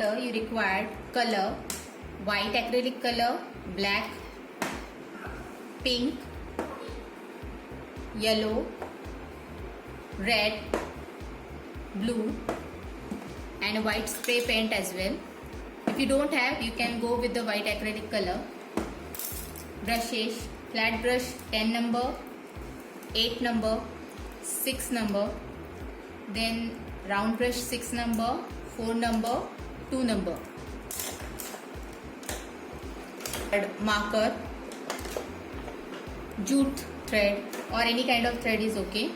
planter you require color, white acrylic color, black, pink, yellow, red, blue and a white spray paint as well. If you don't have, you can go with the white acrylic color. Brushes, flat brush 10 number, 8 number, 6 number, then round brush 6 number, 4 number, 2 number. Marker, jute thread or any kind of thread is okay.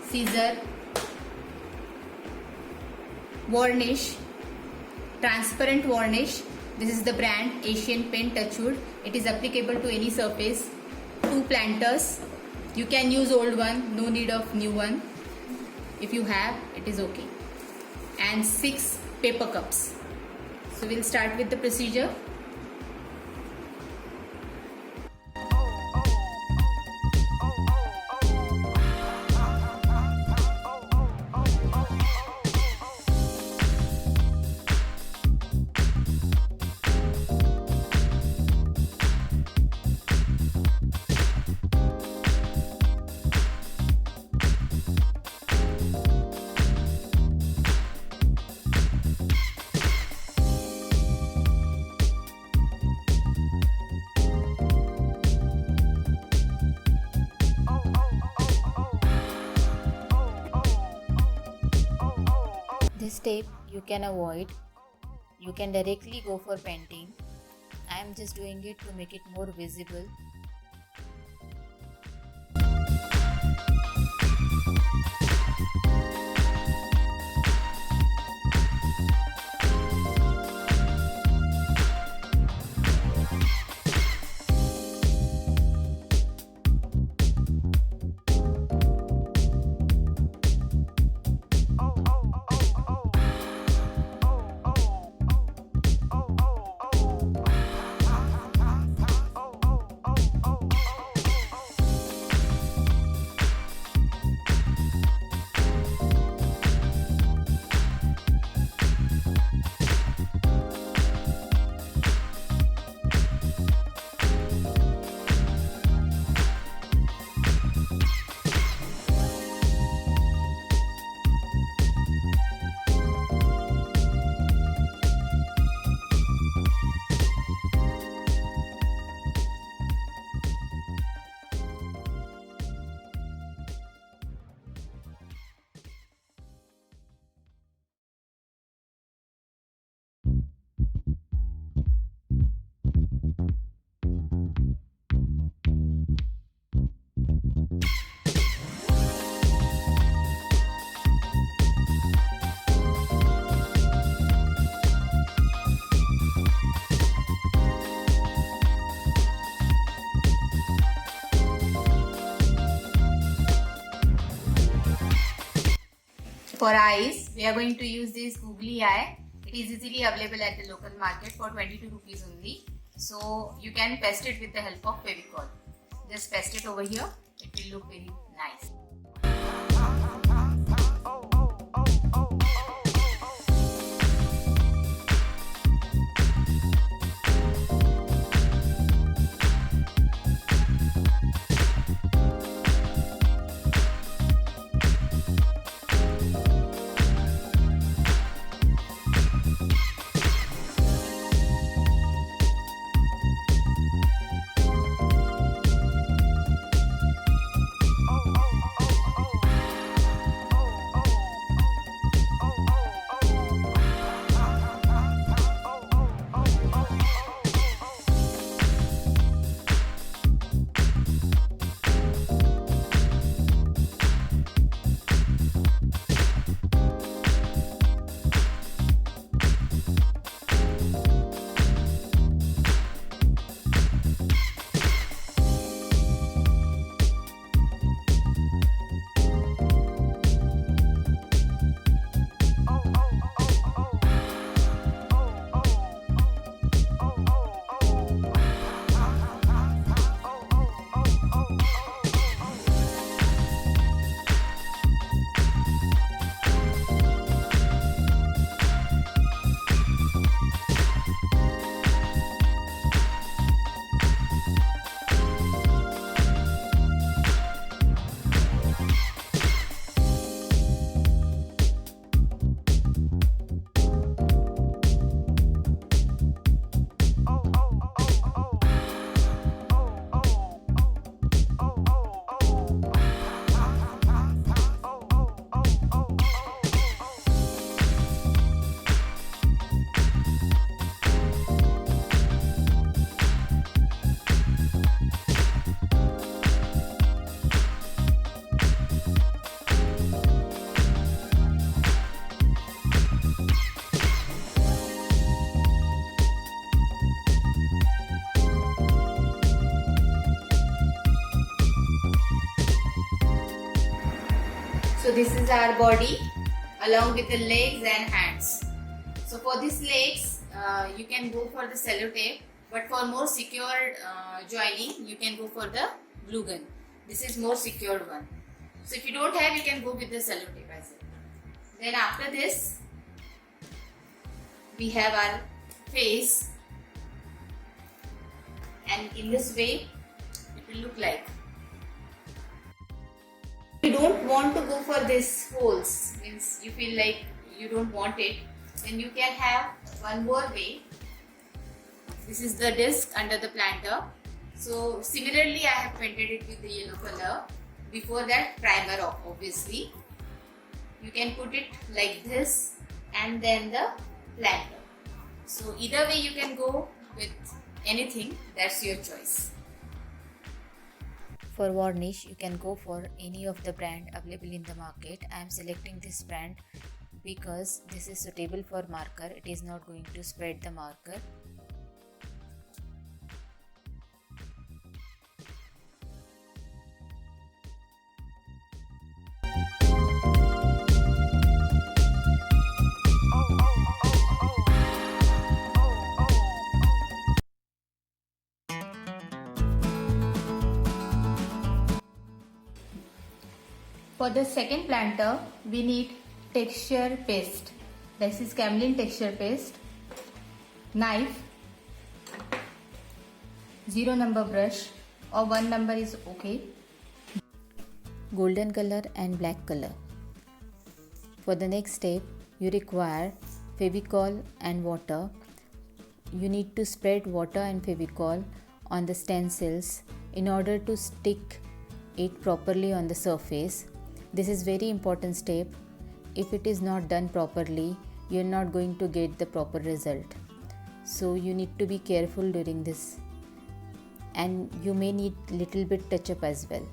Scissor, varnish, transparent varnish. This is the brand Asian Paint Touchwood. It is applicable to any surface. 2 planters. You can use old one, no need of new one. If you have, it is okay. And 6 paper cups. So we'll start with the procedure. This step you can avoid. You can directly go for painting. I am just doing it to make it more visible. For eyes, we are going to use this Googly Eye. It is easily available at the local market for 22 rupees only. So you can paste it with the help of Fevicol. Just paste it over here. It will look very nice. So this is our body along with the legs and hands. So for these legs, you can go for the sellotape, but for more secure joining, you can go for the glue gun. This is more secured one. So if you don't have, you can go with the sellotape as well. Then after this, we have our face, and in this way, it will look like. If you don't want to go for this holes, means you feel like you don't want it, then you can have one more way. This is the disc under the planter. So similarly, I have painted it with the yellow color. Before that, primer off, obviously. You can put it like this and then the planter. So either way you can go with anything, that's your choice. For varnish, you can go for any of the brand available in the market. I am selecting this brand because this is suitable for marker. It is not going to spread the marker. For the second planter, we need texture paste. This is camelin texture paste, knife, 0 number brush or 1 number is okay. Golden color and black color. For the next step, you require Fevicol and water. You need to spread water and Fevicol on the stencils in order to stick it properly on the surface. This is very important step. If it is not done properly, you are not going to get the proper result. So you need to be careful during this, and you may need little bit touch up as well.